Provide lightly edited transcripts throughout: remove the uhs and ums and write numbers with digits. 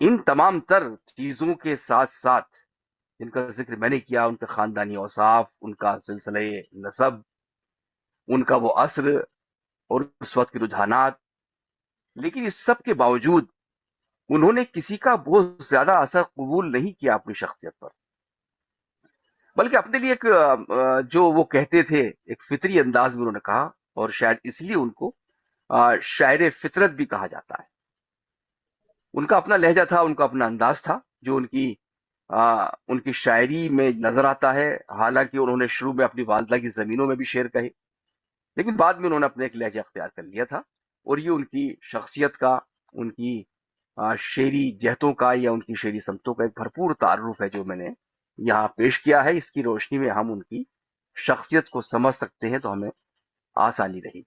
ان تمام تر چیزوں کے ساتھ ساتھ جن کا ذکر میں نے کیا، ان کے خاندانی اوصاف، ان کا سلسلہ نسب، ان کا وہ عصر اور اس وقت کے رجحانات، لیکن اس سب کے باوجود انہوں نے کسی کا بہت زیادہ اثر قبول نہیں کیا اپنی شخصیت پر، بلکہ اپنے لیے ایک جو وہ کہتے تھے ایک فطری انداز میں انہوں نے کہا، اور شاید اس لیے ان کو شاعر فطرت بھی کہا جاتا ہے۔ ان کا اپنا لہجہ تھا، ان کا اپنا انداز تھا، جو ان کی شاعری میں نظر آتا ہے۔ حالانکہ انہوں نے شروع میں اپنی والدہ کی زمینوں میں بھی شعر کہے، لیکن بعد میں انہوں نے اپنے ایک لہجہ اختیار کر لیا تھا، اور یہ ان کی شخصیت کا، ان کی شعری جہتوں کا یا ان کی شعری سمتوں کا ایک بھرپور تعارف ہے جو میں نے یہاں پیش کیا ہے۔ اس کی روشنی میں ہم ان کی شخصیت کو سمجھ سکتے ہیں تو ہمیں آسانی رہی۔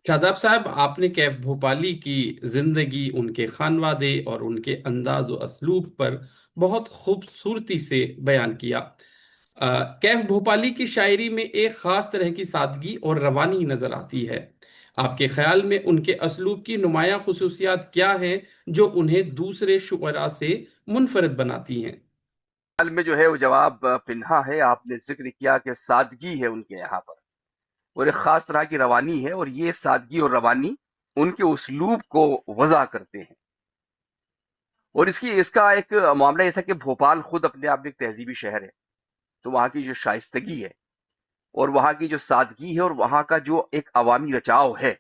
شاداب صاحب، آپ نے کیف بھوپالی کی زندگی، ان کے خانوادے اور ان کے انداز و اسلوب پر بہت خوبصورتی سے بیان کیا۔ کیف بھوپالی کی شاعری میں ایک خاص طرح کی سادگی اور روانی نظر آتی ہے۔ آپ کے خیال میں ان کے اسلوب کی نمایاں خصوصیات کیا ہیں جو انہیں دوسرے شعراء سے منفرد بناتی ہیں؟ حال میں جو ہے وہ جواب پنہا ہے۔ آپ نے ذکر کیا کہ سادگی ہے ان کے یہاں پر، اور ایک خاص طرح کی روانی ہے، اور یہ سادگی اور روانی ان کے اسلوب کو وضع کرتے ہیں۔ اور اس کا ایک معاملہ ایسا کہ بھوپال خود اپنے آپ میں ایک تہذیبی شہر ہے، تو وہاں کی جو شائستگی ہے اور وہاں کی جو سادگی ہے اور وہاں کا جو ایک عوامی رچاؤ ہے،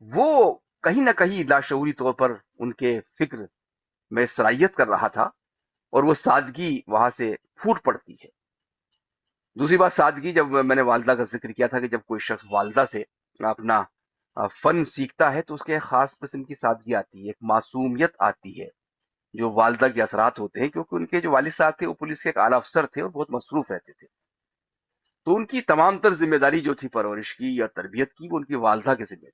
وہ کہیں نہ کہیں لاشعوری طور پر ان کے فکر میں سرایت کر رہا تھا، اور وہ سادگی وہاں سے پھوٹ پڑتی ہے۔ دوسری بات سادگی، جب میں نے والدہ کا ذکر کیا تھا کہ جب کوئی شخص والدہ سے اپنا فن سیکھتا ہے تو اس کے ایک خاص قسم کی سادگی آتی ہے، ایک معصومیت آتی ہے جو والدہ کے اثرات ہوتے ہیں، کیونکہ ان کے جو والد صاحب تھے وہ پولیس کے ایک اعلیٰ افسر تھے اور بہت مصروف رہتے تھے، تو ان کی تمام تر ذمہ داری جو تھی پرورش کی یا تربیت کی، وہ ان کی والدہ کے ذمہ تھی۔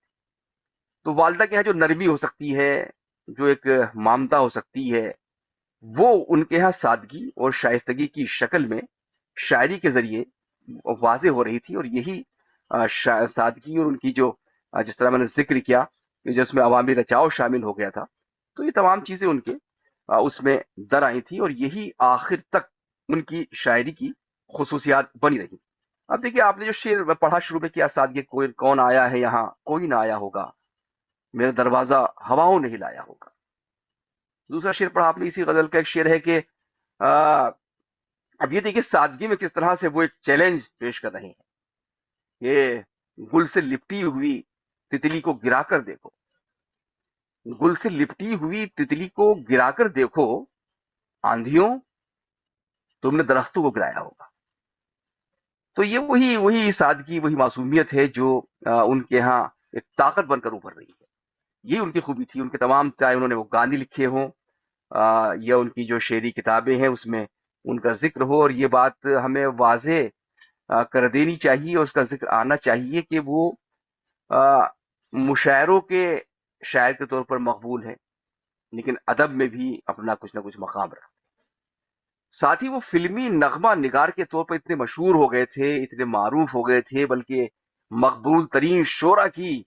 تو والدہ کے یہاں جو نرمی ہو سکتی ہے، جو ایک مامتا ہو سکتی ہے، وہ ان کے یہاں سادگی اور شائستگی کی شکل میں شاعری کے ذریعے واضح ہو رہی تھی، اور یہی سادگی اور ان کی جو جس طرح میں نے ذکر کیا کہ جس میں عوامی رچاؤ شامل ہو گیا تھا، تو یہ تمام چیزیں ان کے اس میں در آئی تھی، اور یہی آخر تک ان کی شاعری کی خصوصیات بنی رہی۔ اب دیکھیے، آپ نے جو شعر پڑھا شروع میں کیا، سادگی کوئی کون آیا ہے یہاں، کوئی نہ آیا ہوگا، میرا دروازہ ہواؤں نے ہلایا ہوگا۔ دوسرا شعر پڑھا آپ نے، اسی غزل کا ایک شعر ہے کہ آ، اب یہ دیکھیے سادگی میں کس طرح سے وہ ایک چیلنج پیش کر رہے ہیں کہ گل سے لپٹی ہوئی تتلی کو گرا کر دیکھو، گل سے لپٹی ہوئی تتلی کو گرا کر دیکھو، آندھیوں تم نے درختوں کو گرایا ہوگا۔ تو یہ وہی سادگی، وہی معصومیت ہے جو ان کے ہاں ایک طاقت بن کر ابھر رہی ہے۔ یہ ان کی خوبی تھی، ان کے تمام، چاہے انہوں نے وہ گانے لکھے ہوں یا ان کی جو شعری کتابیں ہیں اس میں ان کا ذکر ہو، اور یہ بات ہمیں واضح کر دینی چاہیے اور اس کا ذکر آنا چاہیے کہ وہ مشاعروں کے شاعر کے طور پر مقبول ہیں، لیکن ادب میں بھی اپنا کچھ نہ کچھ مقام رکھتے۔ ساتھ ہی وہ فلمی نغمہ نگار کے طور پر اتنے مشہور ہو گئے تھے، اتنے معروف ہو گئے تھے، بلکہ مقبول ترین شعرا کی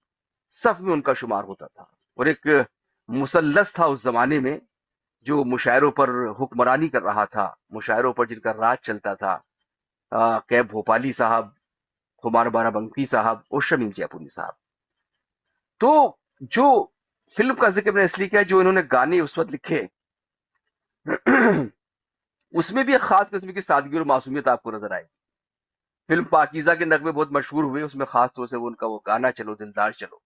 صف میں ان کا شمار ہوتا تھا، اور ایک مثلث تھا اس زمانے میں جو مشاعروں پر حکمرانی کر رہا تھا، مشاعروں پر جن کا راج چلتا تھا، کیب بھوپالی صاحب، خمار بارہ بنکی صاحب اور شمیم جے پوری صاحب۔ تو جو فلم کا ذکر میں نے اس لیے کیا، جو انہوں نے گانے اس وقت لکھے اس میں بھی ایک خاص قسم کی سادگی اور معصومیت آپ کو نظر آئے گی۔ فلم پاکیزہ کے نغمے بہت مشہور ہوئے، اس میں خاص طور سے وہ ان کا وہ گانا چلو دلدار چلو،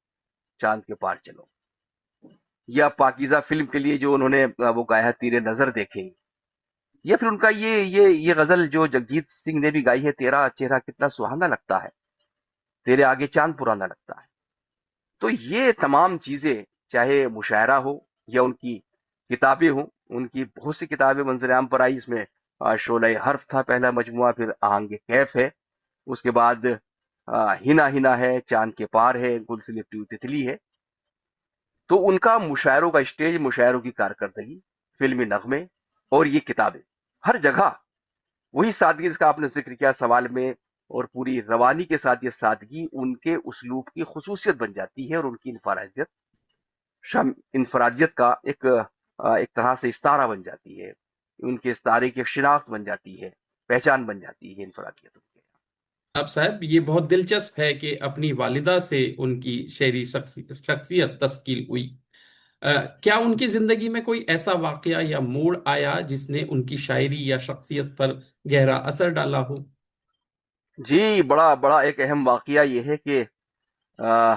چاند کے پار چلو، یا پاکیزہ فلم کے لیے جو انہوں نے وہ گایا تیرے نظر دیکھے، یا پھر ان کا یہ غزل جو جگجیت سنگھ نے بھی گائی ہے، تیرا چہرہ کتنا سہانا لگتا ہے، تیرے آگے چاند پرانا لگتا ہے۔ تو یہ تمام چیزیں، چاہے مشاعرہ ہو یا ان کی کتابیں ہوں، ان کی بہت سی کتابیں منظر عام پر آئی، اس میں شعلہ حرف تھا پہلا مجموعہ، پھر آہنگ کیف ہے، اس کے بعد ہنا ہنا ہے، چاند کے پار ہے، گل سے لپٹی ہوئی تتلی ہے۔ تو ان کا مشاعروں کا اسٹیج، مشاعروں کی کارکردگی، فلمی نغمے اور یہ کتابیں، ہر جگہ وہی سادگی جس کا آپ نے ذکر کیا سوال میں، اور پوری روانی کے ساتھ یہ سادگی ان کے اسلوب کی خصوصیت بن جاتی ہے، اور ان کی انفرادیت کا ایک ایک طرح سے استعارہ بن جاتی ہے، ان کے استعارے کی ایک شناخت بن جاتی ہے، پہچان بن جاتی ہے انفرادیت ان کے۔ اب صاحب یہ بہت دلچسپ ہے کہ اپنی والدہ سے ان کی شعری شخصیت تشکیل ہوئی۔ کیا ان کی زندگی میں کوئی ایسا واقعہ یا موڑ آیا جس نے ان کی شاعری یا شخصیت پر گہرا اثر ڈالا ہو؟ جی، بڑا بڑا ایک اہم واقعہ یہ ہے کہ آ،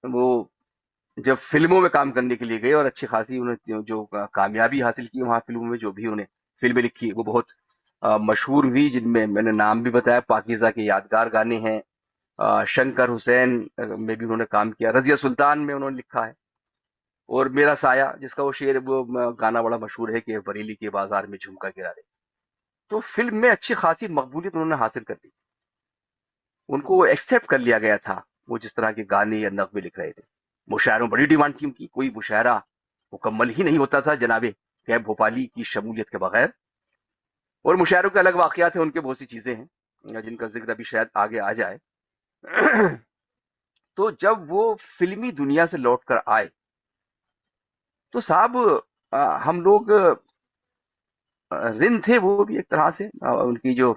وہ جب فلموں میں کام کرنے کے لیے گئے اور اچھی خاصی انہیں جو کامیابی حاصل کی وہاں فلموں میں، جو بھی انہیں فلمیں لکھی وہ بہت مشہور ہوئی، جن میں نے نام بھی بتایا، پاکیزہ کے یادگار گانے ہیں، شنکر حسین میں بھی انہوں نے کام کیا، رضیہ سلطان میں انہوں نے لکھا ہے، اور میرا سایہ جس کا وہ شعر وہ گانا بڑا مشہور ہے کہ بریلی کے بازار میں جھمکا گرا دے۔ تو فلم میں اچھی خاصی مقبولیت انہوں نے حاصل کر لی، ان کو ایکسیپٹ کر لیا گیا تھا، وہ جس طرح کے گانے یا نغمے لکھ رہے تھے۔ مشاعروں بڑی ڈیمانڈ تھی ان کی، کوئی مشاعرہ مکمل ہی نہیں ہوتا تھا جناب کیب بھوپالی کی شمولیت کے بغیر، اور مشاعروں کے الگ واقعات ہیں، ان کے بہت سی چیزیں ہیں جن کا ذکر ابھی شاید آگے آ جائے۔ تو جب وہ فلمی دنیا سے لوٹ کر آئے تو صاحب ہم لوگ رند تھے وہ بھی ایک طرح سے، ان کی جو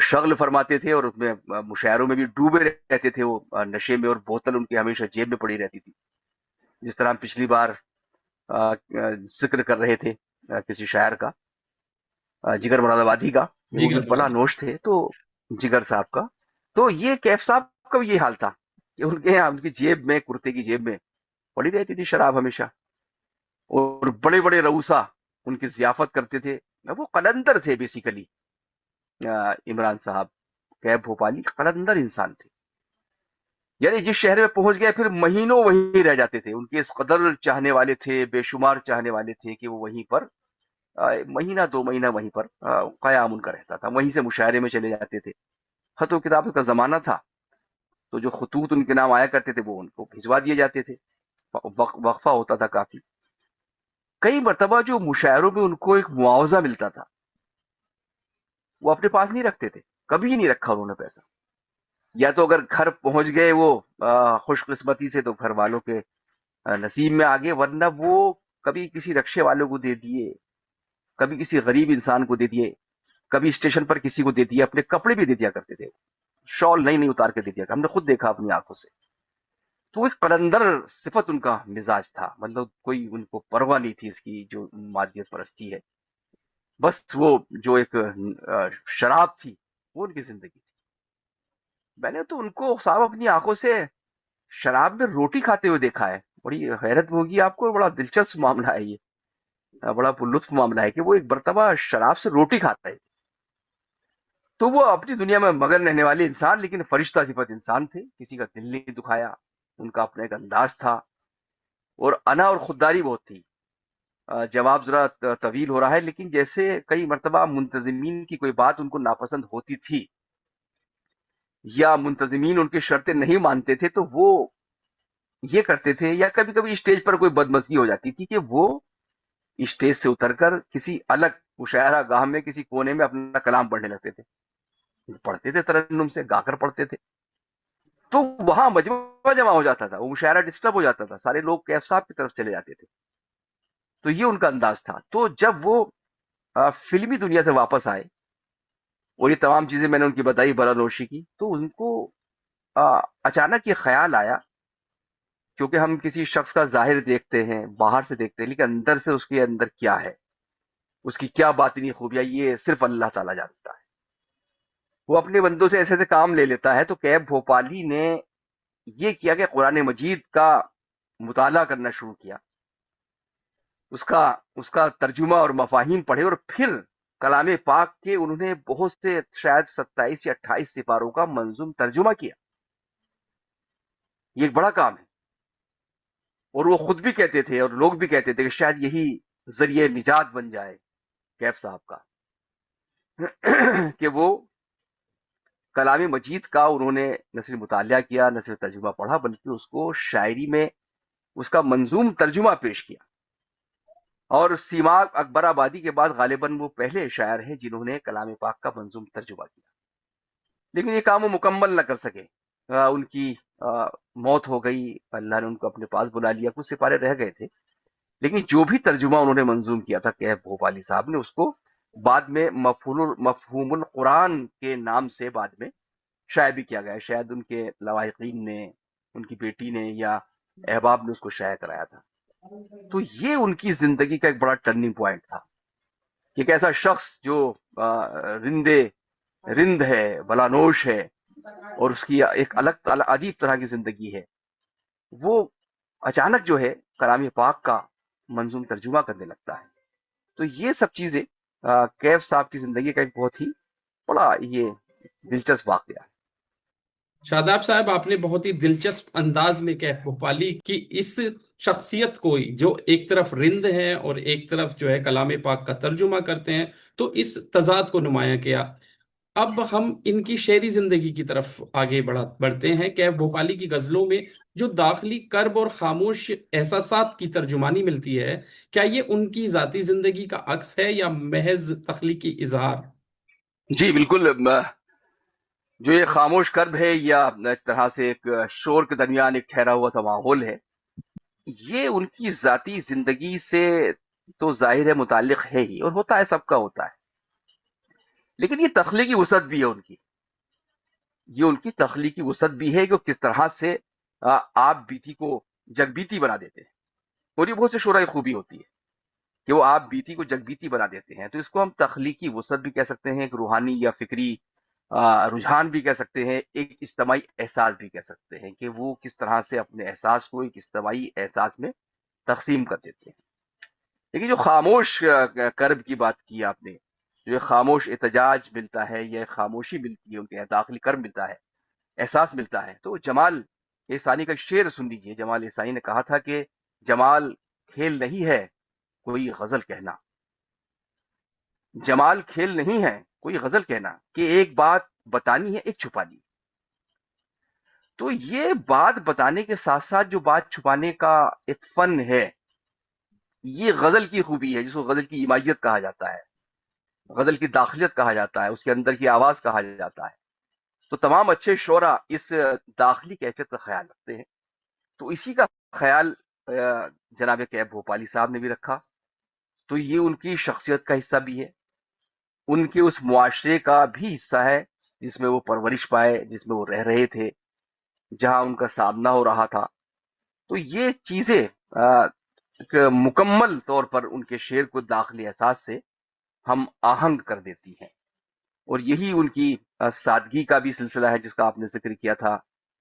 شغل فرماتے تھے، اور اس میں مشاعروں میں بھی ڈوبے رہتے تھے وہ نشے میں، اور بوتل ان کی ہمیشہ جیب میں پڑی رہتی تھی، جس طرح ہم پچھلی بار ذکر کر رہے تھے کسی شاعر کا، جگر مراد آبادی کا، کہ وہ بھی جگر بڑا برادر۔ نوش تھے، تو جگر صاحب کا، تو یہ کیف صاحب کا بھی یہ حال تھا کہ ان کے یہاں ان کی جیب میں، کرتے کی جیب میں پڑی رہتی تھی شراب ہمیشہ، اور بڑے بڑے رؤسا ان کی ضیافت کرتے تھے۔ وہ قلندر تھے بیسیکلی، عمران صاحب کیب بھوپالی قلندر انسان تھے، یعنی جس شہر میں پہنچ گئے پھر مہینوں وہیں رہ جاتے تھے، ان کے اس قدر چاہنے والے تھے، بے شمار چاہنے والے تھے کہ وہ وہیں پر مہینہ دو مہینہ وہیں پر قیام ان کا رہتا تھا، وہیں سے مشاعرے میں چلے جاتے تھے۔ خط و کتاب کا زمانہ تھا، تو جو خطوط ان کے نام آیا کرتے تھے وہ ان کو بھجوا دیے جاتے تھے، وقفہ ہوتا تھا کافی۔ کئی مرتبہ جو مشاعروں میں ان کو ایک معاوضہ ملتا تھا وہ اپنے پاس نہیں رکھتے تھے، کبھی نہیں رکھا انہوں نے پیسہ، یا تو اگر گھر پہنچ گئے وہ خوش قسمتی سے تو گھر والوں کے نصیب میں آگے، ورنہ وہ کبھی کسی رکشے والوں کو دے دیے، کبھی کسی غریب انسان کو دے دیے، کبھی اسٹیشن پر کسی کو دے دیے، اپنے کپڑے بھی دے دیا کرتے تھے، شال نئی نئی اتار کے دے دیا، ہم نے خود دیکھا اپنی آنکھوں سے۔ تو ایک قلندر صفت ان کا مزاج تھا، مطلب کوئی ان کو پرواہ نہیں تھی اس کی جو مادیت پرستی ہے، بس وہ جو ایک شراب تھی وہ ان کی زندگی تھی۔ میں نے تو ان کو صاحب اپنی آنکھوں سے شراب میں روٹی کھاتے ہوئے دیکھا ہے، بڑی حیرت ہوگی آپ کو، بڑا دلچسپ معاملہ ہے یہ، بڑا لطف معاملہ ہے کہ وہ ایک مرتبہ شراب سے روٹی کھاتا ہے۔ تو وہ اپنی دنیا میں مگن رہنے والے انسان، لیکن فرشتہ صفت انسان تھے، کسی کا دل نہیں دکھایا، ان کا اپنا ایک انداز تھا، اور انا اور خودداری بہت تھی۔ جواب ذرا طویل ہو رہا ہے، لیکن جیسے کئی مرتبہ منتظمین کی کوئی بات ان کو ناپسند ہوتی تھی، یا منتظمین ان کی شرطیں نہیں مانتے تھے، تو وہ یہ کرتے تھے، یا کبھی کبھی اسٹیج پر کوئی بدمزگی ہو جاتی تھی کہ وہ اسٹیج سے اتر کر کسی الگ مشاعرہ گاہ میں کسی کونے میں اپنا کلام پڑھنے لگتے تھے، پڑھتے تھے ترنم سے گا کر پڑھتے تھے، تو وہاں مجمع جمع ہو جاتا تھا، وہ مشاعرہ ڈسٹرب ہو جاتا تھا، سارے لوگ کیف صاحب کی طرف چلے جاتے تھے۔ تو یہ ان کا انداز تھا۔ تو جب وہ فلمی دنیا سے واپس آئے اور یہ تمام چیزیں میں نے ان کی بتائی برا روشی کی، تو ان کو اچانک یہ خیال آیا، کیونکہ ہم کسی شخص کا ظاہر دیکھتے ہیں، باہر سے دیکھتے ہیں، لیکن اندر سے اس کے اندر کیا ہے، اس کی کیا باطنی خوبیاں، یہ صرف اللہ تعالیٰ جانتا ہے۔ وہ اپنے بندوں سے ایسے ایسے کام لے لیتا ہے، تو کیب بھوپالی نے یہ کیا کہ قرآن مجید کا مطالعہ کرنا شروع کیا، اس کا ترجمہ اور مفاہیم پڑھے، اور پھر کلام پاک کے انہوں نے بہت سے شاید 27 یا 28 سپاروں کا منظوم ترجمہ کیا۔ یہ ایک بڑا کام ہے، اور وہ خود بھی کہتے تھے اور لوگ بھی کہتے تھے کہ شاید یہی ذریعہ نجات بن جائے کیف صاحب کا، کہ وہ کلام مجید کا انہوں نے نہ صرف مطالعہ کیا، نہ صرف ترجمہ پڑھا، بلکہ اس کو شاعری میں اس کا منظوم ترجمہ پیش کیا۔ اور سیماک اکبر آبادی کے بعد غالباً وہ پہلے شاعر ہیں جنہوں نے کلام پاک کا منظوم ترجمہ کیا، لیکن یہ کام وہ مکمل نہ کر سکے، ان کی موت ہو گئی، اللہ نے ان کو اپنے پاس بلا لیا، کچھ سپارے رہ گئے تھے، لیکن جو بھی ترجمہ انہوں نے منظوم کیا تھا کیف بھوپالی صاحب نے، اس کو بعد میں مفہوم القرآن کے نام سے بعد میں شائع بھی کیا گیا. شاید ان کے لواحقین نے، ان کی بیٹی نے یا احباب نے اس کو شائع کرایا تھا. تو یہ ان کی زندگی کا ایک بڑا ٹرننگ پوائنٹ تھا کہ ایک ایسا شخص جو رندے رند ہے، بلانوش ہے، اور اس کی ایک عجیب طرح کی زندگی ہے، وہ اچانک جو ہے کلام پاک کا منظوم ترجمہ کرنے لگتا ہے. تو یہ سب چیزیں کیف صاحب کی زندگی کا ایک بہت ہی بڑا یہ دلچسپ واقعہ ہے. شاداب صاحب، آپ نے بہت ہی دلچسپ انداز میں کیف بھوپالی کی اس شخصیت کو، جو ایک طرف رند ہیں اور ایک طرف جو ہے کلام پاک کا ترجمہ کرتے ہیں، تو اس تضاد کو نمایاں کیا. اب ہم ان کی شعری زندگی کی طرف آگے بڑھتے ہیں. کیف بھوپالی کی غزلوں میں جو داخلی کرب اور خاموش احساسات کی ترجمانی ملتی ہے، کیا یہ ان کی ذاتی زندگی کا عکس ہے یا محض تخلیقی اظہار؟ جی بالکل. جو یہ خاموش کرب ہے یا ایک طرح سے ایک شور کے درمیان ایک ٹھہرا ہوا سا ماحول ہے، یہ ان کی ذاتی زندگی سے تو ظاہر ہے متعلق ہے ہی، اور ہوتا ہے، سب کا ہوتا ہے. لیکن یہ تخلیقی وسعت بھی ہے ان کی. یہ ان کی تخلیقی وسعت بھی ہے کہ وہ کس طرح سے آپ بیتی کو جگ بیتی بنا دیتے ہیں. اور یہ بہت سے شعراء کی خوبی ہوتی ہے کہ وہ آپ بیتی کو جگ بیتی بنا دیتے ہیں. تو اس کو ہم تخلیقی وسعت بھی کہہ سکتے ہیں، ایک روحانی یا فکری رجحان بھی کہہ سکتے ہیں، ایک اجتماعی احساس بھی کہہ سکتے ہیں کہ وہ کس طرح سے اپنے احساس کو ایک اجتماعی احساس میں تقسیم کر دیتے ہیں. لیکن جو خاموش کرب کی بات کی آپ نے، جو ایک خاموش احتجاج ملتا ہے یا ایک خاموشی ملتی ہے، ان کے داخلی کرب ملتا ہے، احساس ملتا ہے، تو جمال احسانی کا شعر سن لیجئے. جمال احسانی نے کہا تھا کہ جمال کھیل نہیں ہے کوئی غزل کہنا. جمال کھیل نہیں ہے کوئی غزل کہنا، کہ ایک بات بتانی ہے ایک چھپانی. تو یہ بات بتانے کے ساتھ ساتھ جو بات چھپانے کا ایک فن ہے، یہ غزل کی خوبی ہے، جس کو غزل کی ایمائیت کہا جاتا ہے، غزل کی داخلیت کہا جاتا ہے، اس کے اندر کی آواز کہا جاتا ہے. تو تمام اچھے شعرا اس داخلی کیفیت کا خیال رکھتے ہیں. تو اسی کا خیال جناب کیب بھوپالی صاحب نے بھی رکھا. تو یہ ان کی شخصیت کا حصہ بھی ہے، ان کے اس معاشرے کا بھی حصہ ہے جس میں وہ پرورش پائے، جس میں وہ رہ رہے تھے، جہاں ان کا سامنا ہو رہا تھا. تو یہ چیزیں ایک مکمل طور پر ان کے شعر کو داخلی احساس سے ہم آہنگ کر دیتی ہیں. اور یہی ان کی سادگی کا بھی سلسلہ ہے جس کا آپ نے ذکر کیا تھا،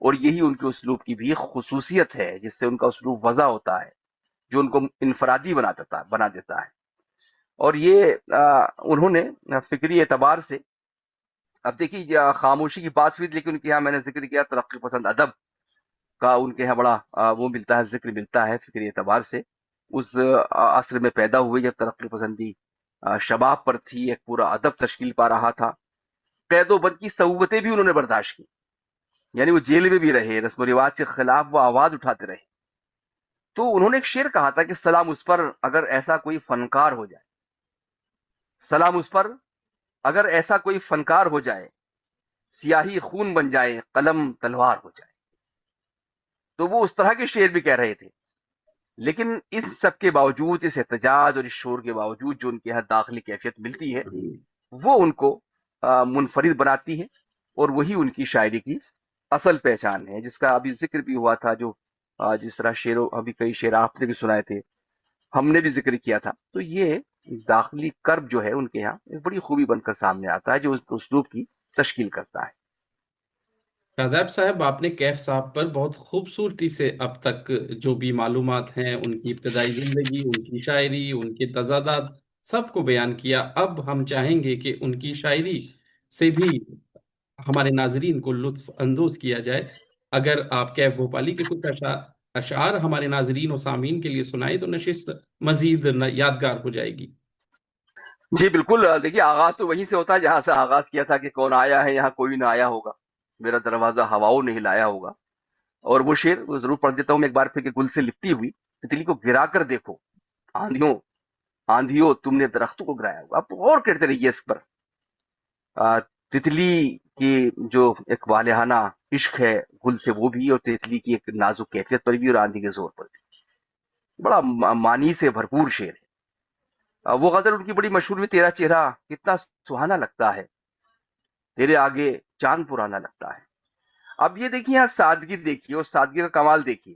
اور یہی ان کے اسلوب کی بھی خصوصیت ہے جس سے ان کا اسلوب وضع ہوتا ہے، جو ان کو انفرادی بنا دیتا ہے. اور یہ انہوں نے فکری اعتبار سے، اب دیکھیے خاموشی کی بات ہوئی، لیکن ان کے یہاں میں نے ذکر کیا ترقی پسند ادب کا ان کے یہاں بڑا وہ ملتا ہے، ذکر ملتا ہے فکری اعتبار سے. اس عصر میں پیدا ہوئے جب ترقی پسندی شباب پر تھی، ایک پورا ادب تشکیل پا رہا تھا. قید و بند کی صعوبتیں بھی انہوں نے برداشت کی، یعنی وہ جیل میں بھی رہے، رسم و رواج کے خلاف وہ آواز اٹھاتے رہے. تو انہوں نے ایک شعر کہا تھا کہ سلام اس پر اگر ایسا کوئی فنکار ہو جائے، سلام اس پر اگر ایسا کوئی فنکار ہو جائے، سیاہی خون بن جائے قلم تلوار ہو جائے. تو وہ اس طرح کے شعر بھی کہہ رہے تھے. لیکن اس سب کے باوجود، اس احتجاج اور اس شور کے باوجود، جو ان کے یہاں داخلی کیفیت ملتی ہے، وہ ان کو منفرد بناتی ہے، اور وہی ان کی شاعری کی اصل پہچان ہے، جس کا ابھی ذکر بھی ہوا تھا. جو جس طرح شعروں، ابھی کئی شعر آپ نے بھی سنائے تھے، ہم نے بھی ذکر کیا تھا. تو یہ داخلی کرب جو ہے ان کے یہاں ایک بڑی خوبی بن کر سامنے آتا ہے، جو اس اسلوب کی تشکیل کرتا ہے. شاداب صاحب، آپ نے کیف صاحب پر بہت خوبصورتی سے اب تک جو بھی معلومات ہیں، ان کی ابتدائی زندگی، ان کی شاعری، ان کے تضادات، سب کو بیان کیا. اب ہم چاہیں گے کہ ان کی شاعری سے بھی ہمارے ناظرین کو لطف اندوز کیا جائے. اگر آپ کیف بھوپالی کے کچھ اشعار ہمارے ناظرین و سامعین کے لیے سنائیں تو نشست مزید یادگار ہو جائے گی. جی بالکل. دیکھیے آغاز تو وہیں سے ہوتا ہے جہاں سے آغاز کیا تھا کہ کون آیا ہے یہاں کوئی نہ آیا ہوگا، میرا دروازہ ہواؤں نے ہلایا ہوگا. اور وہ شعر وہ ضرور پڑھ دیتا ہوں میں ایک بار پھر کہ گل سے لپٹی ہوئی تتلی کو گرا کر دیکھو، آندھیوں آندھیوں تم نے درختوں کو گرایا ہوگا. آپ غور کرتے رہیے اس پر. تتلی کی جو ایک والہانہ عشق ہے گل سے، وہ بھی، اور تتلی کی ایک نازک کیفیت پر بھی، اور آندھی کے زور پر بھی. بڑا معنی سے بھرپور شعر ہے۔ وہ غزل ان کی بڑی مشہور ہوئی، تیرا چہرہ کتنا سہانا لگتا ہے، تیرے آگے چاند پرانا لگتا ہے۔ اب یہ دیکھیے یہاں سادگی دیکھیے، اور سادگی کا کمال دیکھیے،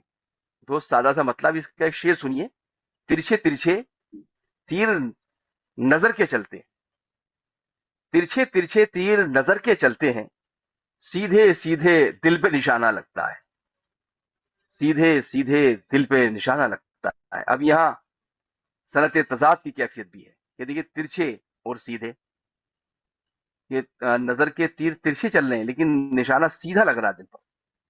دوست سادہ سا مطلب اس کا ایک شعر سنیے: ترچھے ترچھے تیر نظر کے چلتے ہیں، ترچھے ترچھے تیر نظر کے چلتے ہیں، سیدھے سیدھے دل پہ نشانہ لگتا ہے، سیدھے سیدھے دل پہ نشانہ لگتا ہے۔ اب یہاں صنعت تضاد کی کیفیت بھی ہے کہ دیکھیے ترچھے اور سیدھے، یہ نظر کے تیر ترچھے چل رہے ہیں لیکن نشانہ سیدھا لگ رہا ہے دل پر،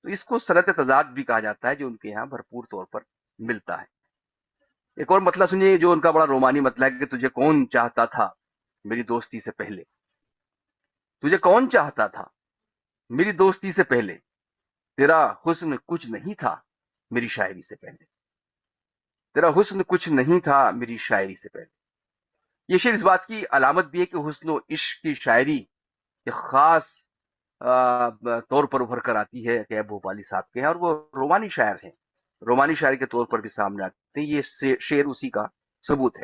تو اس کو صنعت تضاد بھی کہا جاتا ہے، جو ان کے یہاں بھرپور طور پر ملتا ہے۔ ایک اور مطلب سنیے جو ان کا بڑا رومانی مطلب ہے کہ تجھے کون چاہتا تھا میری دوستی سے پہلے، تجھے کون چاہتا تھا میری دوستی سے پہلے، تیرا حسن کچھ نہیں تھا میری شاعری سے پہلے، تیرا حسن کچھ نہیں تھا میری شاعری سے پہلے۔ یہ شعر اس بات کی علامت بھی ہے کہ حسن و عشق کی شاعری ایک خاص طور پر ابھر کر آتی ہے کہ بھوپالی صاحب کے ہیں، اور وہ رومانی شاعر ہیں، رومانی شاعری کے طور پر بھی سامنے آتے ہیں۔ یہ شعر اسی کا ثبوت ہے۔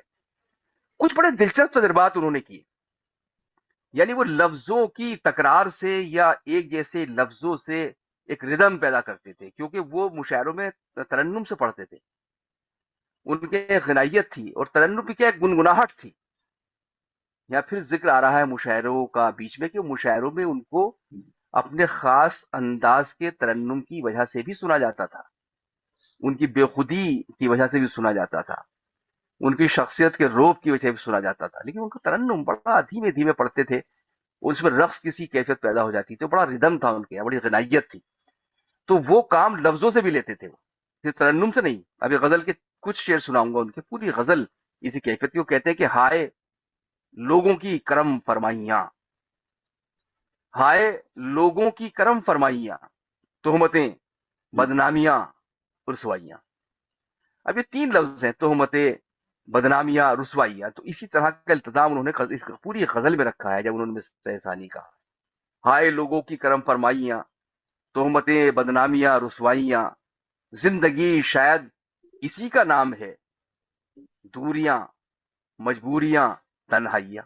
کچھ بڑے دلچسپ تجربات انہوں نے کیے، یعنی وہ لفظوں کی تکرار سے یا ایک جیسے لفظوں سے ایک ردم پیدا کرتے تھے، کیونکہ وہ مشاعروں میں ترنم سے پڑھتے تھے، ان کے ایک غنائیت تھی، اور ترنم کی کیا ایک گنگناہٹ تھی۔ یا پھر ذکر آ رہا ہے مشاعروں کا بیچ میں کہ مشاعروں میں ان کو اپنے خاص انداز کے ترنم کی وجہ سے بھی سنا جاتا تھا، ان کی بے خودی کی وجہ سے بھی سنا جاتا تھا، ان کی شخصیت کے روب کی وجہ سے بھی سنا جاتا تھا، لیکن ان کا ترنم بڑا دھیمے دھیمے پڑھتے تھے، اس میں رقص کسی کیفیت پیدا ہو جاتی تھی، بڑا ردم تھا ان کے، بڑی غنائیت تھی، تو وہ کام لفظوں سے بھی لیتے تھے، وہ صرف ترنم سے نہیں۔ ابھی غزل کے کچھ شعر سناؤں گا ان کے، پوری غزل اسی کیفیت کی۔ وہ کہتے ہیں کہ ہائے لوگوں کی کرم فرمائیاں، ہائے لوگوں کی کرم فرمائیاں، تہمتیں، بدنامیاں، رسوائیاں۔ اب یہ تین لفظ ہیں: تہمتیں، بدنامیاں، رسوائیاں، تو اسی طرح کا التزام انہوں نے اس پوری غزل میں رکھا ہے جب انہوں نے مصرع ثانی کہا: ہائے لوگوں کی کرم فرمائیاں، تہمتیں، بدنامیاں، رسوائیاں، زندگی شاید اسی کا نام ہے، دوریاں، مجبوریاں، تنہائیاں۔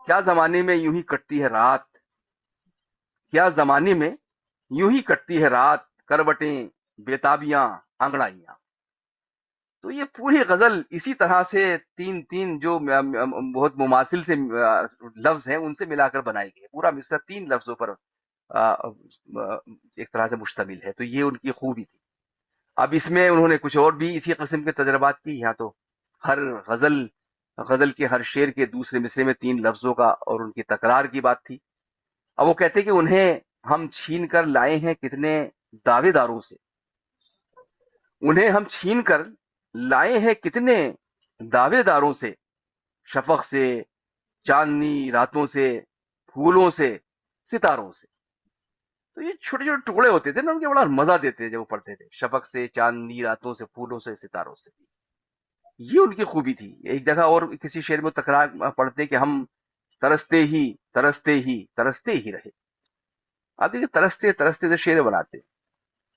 کیا زمانے میں یوں ہی کٹتی ہے رات، کیا زمانے میں یوں ہی کٹتی ہے رات، کروٹیں، بےتابیاں، انگڑائیاں۔ تو یہ پوری غزل اسی طرح سے تین تین جو بہت مماثل سے لفظ ہیں ان سے ملا کر بنائی گئی ہے۔ پورا مصرع تین لفظوں پر ایک طرح سے مشتمل ہے، تو یہ ان کی خوبی تھی۔ اب اس میں انہوں نے کچھ اور بھی اسی قسم کے تجربات کی۔ یہاں تو ہر غزل کے ہر شعر کے دوسرے مصرے میں تین لفظوں کا اور ان کی تکرار کی بات تھی۔ اب وہ کہتے کہ انہیں ہم چھین کر لائے ہیں کتنے دعوے داروں سے، انہیں ہم چھین کر لائے ہیں کتنے دعوے داروں سے، شفق سے، چاندنی راتوں سے، پھولوں سے، ستاروں سے۔ تو یہ چھوٹے چھوٹے ٹکڑے ہوتے تھے نا، ان کے بڑا مزہ دیتے تھے جب وہ پڑھتے تھے: شفق سے، چاندنی راتوں سے، پھولوں سے، ستاروں سے۔ یہ ان کی خوبی تھی۔ ایک جگہ اور کسی شعر میں تکرار پڑھتے کہ ہم ترستے ہی ترستے ہی ترستے ہی رہے۔ اب دیکھیے ترستے ترستے سے شعر بناتے،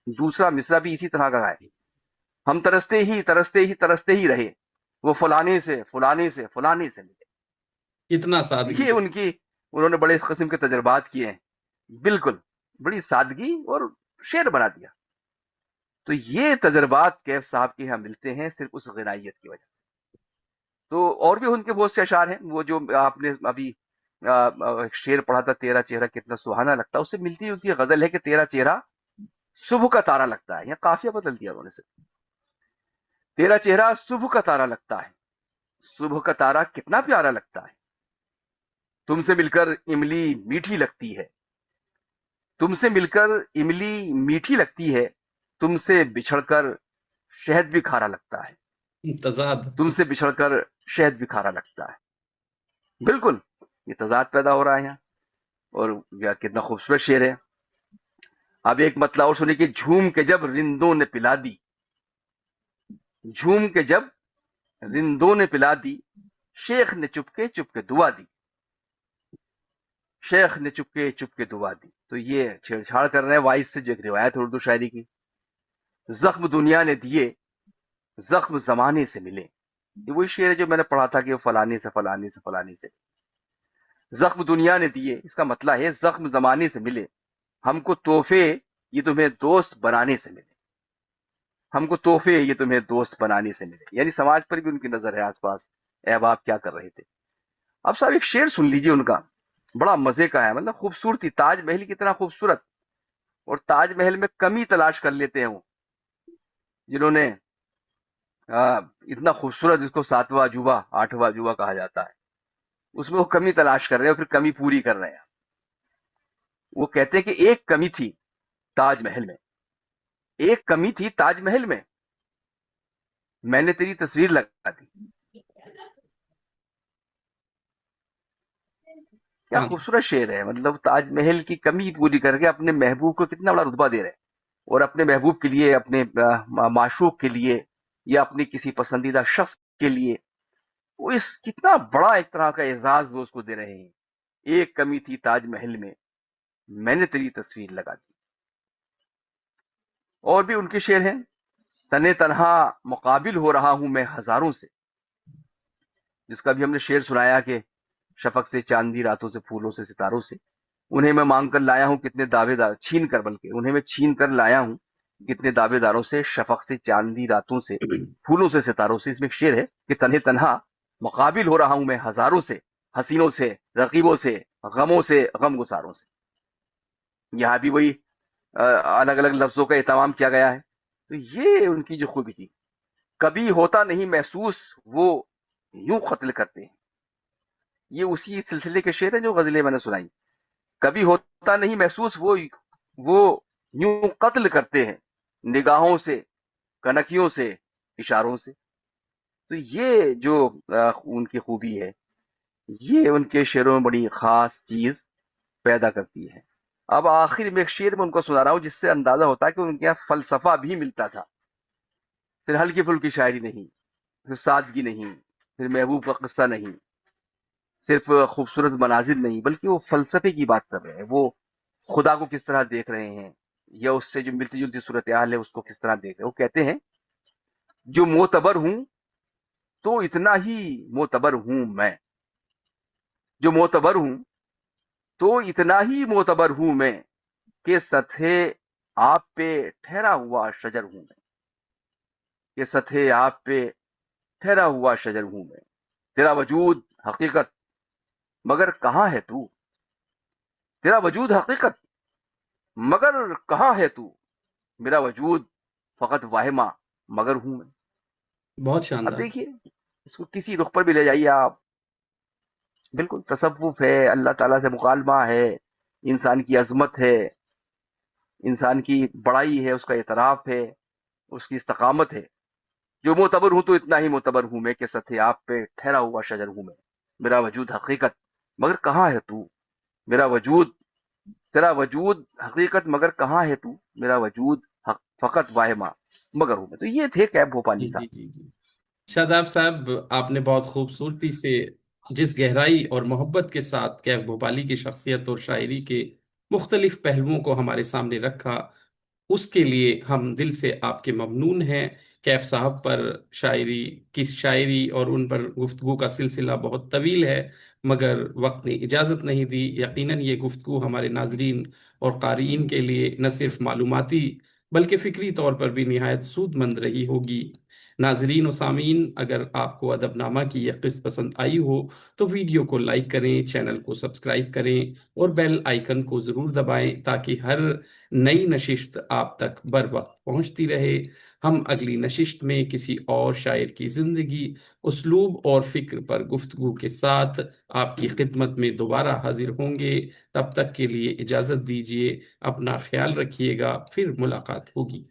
دوسرا مصرع بھی اسی طرح کا ہے: ہم ترستے ہی ترستے ہی ترستے ہی رہے، وہ فلانے سے فلانے سے فلانے سے ملے۔ کتنا سادگی! یہ ان کی، انہوں نے بڑے اس قسم کے تجربات کیے ہیں، بالکل بڑی سادگی، اور شعر بنا دیا۔ تو یہ تجربات کیف صاحب کے یہاں ملتے ہیں صرف اس غنائیت کی وجہ سے۔ تو اور بھی ان کے بہت سے اشعار ہیں، وہ جو آپ نے ابھی ایک شعر پڑھا تھا: تیرا چہرہ کتنا سہانا لگتا ہے، اس سے ملتی جلتی غزل ہے کہ تیرا چہرہ صبح کا تارا لگتا ہے۔ یہاں قافیہ بدل دیا انہوں نے سے: تیرا چہرہ صبح کا تارا لگتا ہے، صبح کا تارا کتنا پیارا لگتا ہے، تم سے مل کر املی میٹھی لگتی ہے، تم سے مل کر املی میٹھی لگتی ہے، تم سے بچھڑ کر شہد بھی کھارا لگتا ہے، تضاد! تم سے بچھڑ کر شہد بھی کھارا لگتا ہے۔ بالکل یہ تضاد پیدا ہو رہا ہے یہاں، اور کتنا خوبصورت شعر ہے۔ اب ایک مطلب اور سنیں کہ جھوم کے جب رندوں نے پلا دی، جھوم کے جب رندوں نے پلا دی، شیخ نے چپ کے دعا دی، شیخ نے چپ کے دعا دی۔ تو یہ چھیڑ چھاڑ کر رہے ہیں وائس سے، جو ایک روایت ہے اردو شاعری کی، زخم دنیا نے دیے، زخم زمانے سے ملے. یہ وہی شعر ہے جو میں نے پڑھا تھا کہ فلانے سے فلانے سے فلانے سے. زخم دنیا نے دیے، اس کا مطلب ہے زخم زمانے سے ملے، ہم کو تحفے یہ تمہیں دوست بنانے سے ملے. ہم کو تحفے یہ تمہیں دوست بنانے سے ملے، یعنی سماج پر بھی ان کی نظر ہے آس پاس. احباب کیا کر رہے تھے. اب صاحب ایک شعر سن لیجئے ان کا، بڑا مزے کا ہے، مطلب خوبصورتی. تاج محل کتنا خوبصورت، اور تاج محل میں کمی تلاش کر لیتے ہیں وہ جنہوں نے اتنا خوبصورت، جس کو ساتواں عجوبہ آٹھواں عجوبہ کہا جاتا ہے، اس میں وہ کمی تلاش کر رہے ہیں اور پھر کمی پوری کر رہے ہیں. وہ کہتے ہیں کہ ایک کمی تھی تاج محل میں، ایک کمی تھی تاج محل میں نے تیری تصویر لگا دی. کیا ہاں، خوبصورت شعر ہے. مطلب تاج محل کی کمی پوری کر کے اپنے محبوب کو کتنا بڑا رتبہ دے رہے ہیں، اور اپنے محبوب کے لیے، اپنے معشوق کے لیے، یا اپنی کسی پسندیدہ شخص کے لیے وہ اس کتنا بڑا ایک طرح کا اعزاز وہ اس کو دے رہے ہیں. ایک کمی تھی تاج محل میں نے تیری تصویر لگا دی. اور بھی ان کے شعر ہیں. تنے تنہا مقابل ہو رہا ہوں میں ہزاروں سے، جس کا بھی ہم نے شعر سنایا کہ شفق سے چاندی راتوں سے پھولوں سے ستاروں سے، انہیں میں مانگ کر لایا ہوں کتنے دعوے دار، چھین کر، بلکہ انہیں میں چھین کر لایا ہوں کتنے دعوے داروں سے، شفق سے چاندی راتوں سے پھولوں سے ستاروں سے. اس میں ایک شعر ہے کہ تنہے تنہا مقابل ہو رہا ہوں میں ہزاروں سے، حسینوں سے، رقیبوں سے، غموں سے، غم گساروں سے. یہاں بھی وہی الگ الگ لفظوں کا اہتمام کیا گیا ہے. تو یہ ان کی جو خوبی تھی. کبھی ہوتا نہیں محسوس وہ یوں قتل کرتے ہیں. یہ اسی سلسلے کے شعر ہیں جو غزلیں میں نے سنائی. کبھی ہوتا نہیں محسوس وہ یوں قتل کرتے ہیں، نگاہوں سے، کنکیوں سے، اشاروں سے. تو یہ جو ان کی خوبی ہے، یہ ان کے شعروں میں بڑی خاص چیز پیدا کرتی ہے. اب آخر میں ایک شعر میں ان کو سنا رہا ہوں جس سے اندازہ ہوتا ہے کہ ان کے یہاں فلسفہ بھی ملتا تھا. پھر ہلکی پھلکی شاعری نہیں، پھر سادگی نہیں، پھر محبوب کا قصہ نہیں، صرف خوبصورت مناظر نہیں، بلکہ وہ فلسفے کی بات کر رہے ہیں. وہ خدا کو کس طرح دیکھ رہے ہیں، یا اس سے جو ملتی جلتی صورتحال ہے اس کو کس طرح دیکھ رہے ہیں. وہ کہتے ہیں جو معتبر ہوں تو اتنا ہی معتبر ہوں میں، جو معتبر ہوں تو اتنا ہی معتبر ہوں میں، کہ سطح آپ پہ ٹھہرا ہوا شجر ہوں میں، کہ سطح آپ پہ ٹھہرا ہوا شجر ہوں میں. تیرا وجود حقیقت مگر کہاں ہے تو، تیرا وجود حقیقت مگر کہاں ہے تو، میرا وجود فقط واہمہ مگر ہوں میں. بہت اب شاندار. دیکھیے اس کو کسی رخ پر بھی لے جائیے آپ، بالکل تصوف ہے، اللہ تعالیٰ سے مکالمہ ہے، انسان کی عظمت ہے، انسان کی بڑائی ہے، اس کا اعتراف ہے، اس کی استقامت ہے. جو معتبر ہوں تو اتنا ہی معتبر ہوں میں، کہ سطح آپ پہ ٹھہرا ہوا شجر ہوں میں، میرا وجود حقیقت مگر کہاں ہے تو، میرا وجود، تیرا وجود حقیقت مگر کہاں ہے تو، میرا وجود فقط واہمہ مگر ہوں میں. تو یہ تھے کیب بھوپانی جی جی صاحب. جی جی. شاداب صاحب، آپ نے بہت خوبصورتی سے، جس گہرائی اور محبت کے ساتھ کیف بھوپالی کی شخصیت اور شاعری کے مختلف پہلوؤں کو ہمارے سامنے رکھا، اس کے لیے ہم دل سے آپ کے ممنون ہیں. کیف صاحب پر شاعری اور ان پر گفتگو کا سلسلہ بہت طویل ہے، مگر وقت نے اجازت نہیں دی. یقیناً یہ گفتگو ہمارے ناظرین اور قارئین کے لیے نہ صرف معلوماتی بلکہ فکری طور پر بھی نہایت سود مند رہی ہوگی. ناظرین و سامعین، اگر آپ کو ادب نامہ کی یہ قسط پسند آئی ہو تو ویڈیو کو لائک کریں، چینل کو سبسکرائب کریں اور بیل آئیکن کو ضرور دبائیں تاکہ ہر نئی نشست آپ تک بر وقت پہنچتی رہے. ہم اگلی نشست میں کسی اور شاعر کی زندگی، اسلوب اور فکر پر گفتگو کے ساتھ آپ کی خدمت میں دوبارہ حاضر ہوں گے. تب تک کے لیے اجازت دیجیے. اپنا خیال رکھیے گا. پھر ملاقات ہوگی.